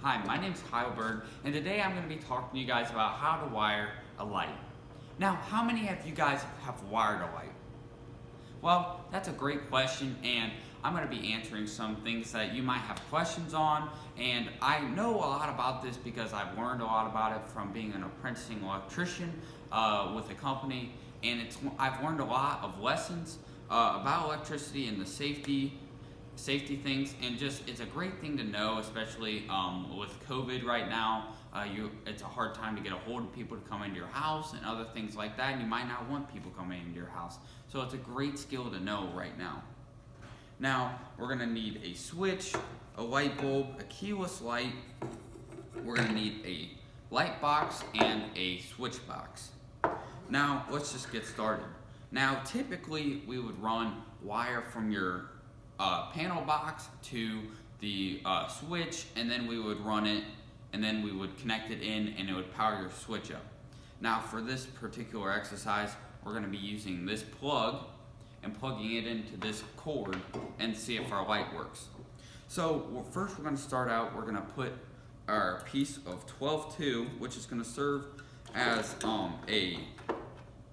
Hi, my name's Kyle Berg, and today I'm going to be talking to you guys about how to wire a light. Now, how many of you guys have wired a light? Well, that's a great question, and I'm going to be answering some things that you might have questions on, and I know a lot about this because I've learned a lot about it from being an apprenticing electrician with a company, and I've learned a lot of lessons about electricity and the safety things, and just it's a great thing to know, especially with COVID right now. It's a hard time to get a hold of people to come into your house and other things like that, and you might not want people coming into your house. So it's a great skill to know right now. Now we're gonna need a switch, a light bulb, a keyless light. We're gonna need a light box and a switch box. Now let's just get started. Now typically we would run wire from your panel box to the switch, and then we would run it, and then we would connect it in, and it would power your switch up. Now for this particular exercise, we're going to be using this plug and plugging it into this cord and see if our light works. So first we're going to start out, we're going to put our piece of 12-2, which is going to serve as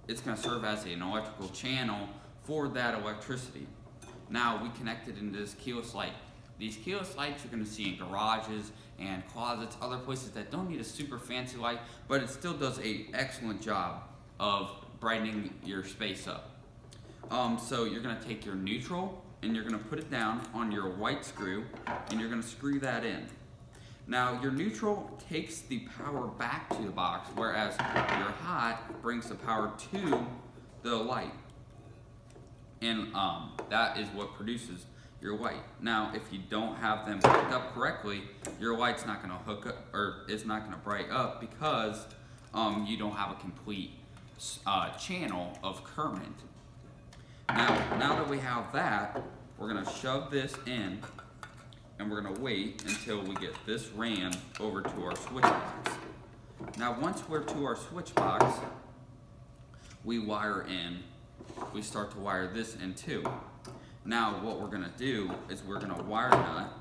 it's going to serve as an electrical channel for that electricity. Now we connected into this keyless light. These keyless lights you're going to see in garages and closets, other places that don't need a super fancy light, but it still does an excellent job of brightening your space up. So you're going to take your neutral and you're going to put it down on your white screw, and you're going to screw that in. Now your neutral takes the power back to the box, whereas your hot brings the power to the light. And that is what produces your light. Now, if you don't have them hooked up correctly, your light's not going to hook up, or it's not going to bright up, because you don't have a complete channel of current. Now that we have that, we're going to shove this in, and we're going to wait until we get this ran over to our switch box. Now, once we're to our switch box, we start to wire this in too. Now what we're going to do is we're going to wire nut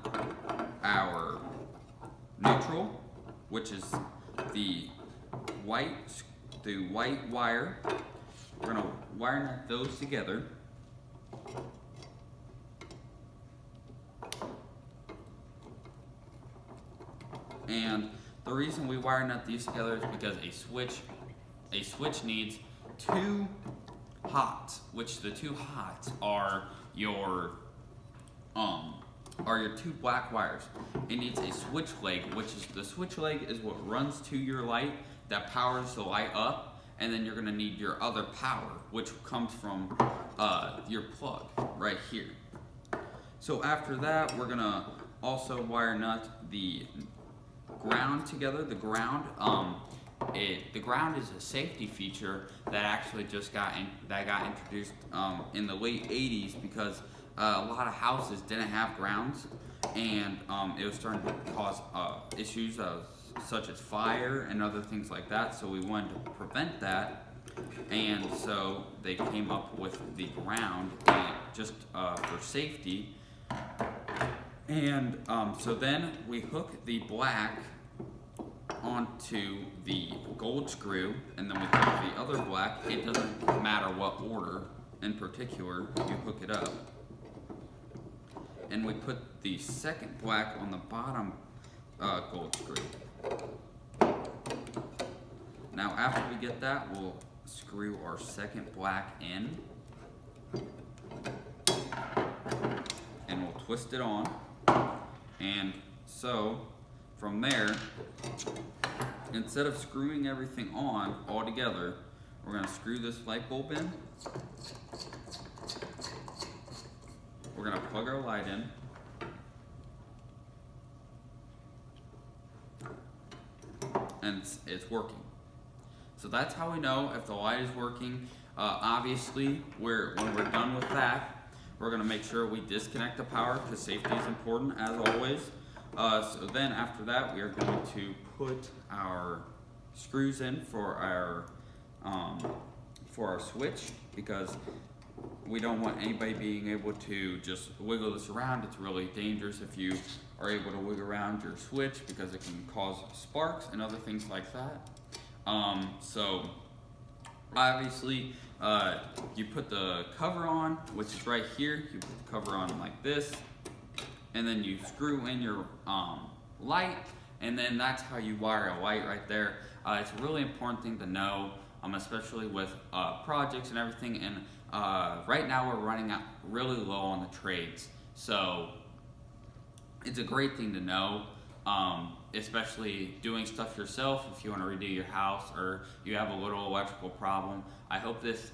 our neutral, which is the white wire. We're going to wire nut those together. And the reason we wire nut these together is because a switch needs two hots, which the two hots are your two black wires. It needs a switch leg, which is the switch leg is what runs to your light that powers the light up, and then you're going to need your other power, which comes from your plug right here. So after that, we're going to also wire nut the ground together. The ground is a safety feature that actually just got introduced in the late 80s, because a lot of houses didn't have grounds, and it was starting to cause issues such as fire and other things like that. So we wanted to prevent that, and so they came up with the ground just for safety. And so then we hook the black onto the gold screw, and then we hook the other black. It doesn't matter what order in particular you hook it up. And we put the second black on the bottom gold screw. Now after we get that, we'll screw our second black in, and we'll twist it on. And so from there, instead of screwing everything on all together, we're going to screw this light bulb in. We're going to plug our light in. And it's working. So that's how we know if the light is working. Obviously, when we're done with that, we're going to make sure we disconnect the power, because safety is important as always. So then after that, we are going to put our screws in for our switch, because we don't want anybody being able to just wiggle this around. It's really dangerous if you are able to wiggle around your switch because it can cause sparks and other things like that. So obviously, you put the cover on, which is right here. You put the cover on like this, and then you screw in your light, and then that's how you wire a light right there. It's a really important thing to know, especially with projects and everything. And right now we're running out really low on the trades, so it's a great thing to know, especially doing stuff yourself if you want to redo your house or you have a little electrical problem. I hope this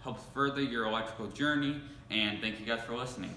helps further your electrical journey, and thank you guys for listening.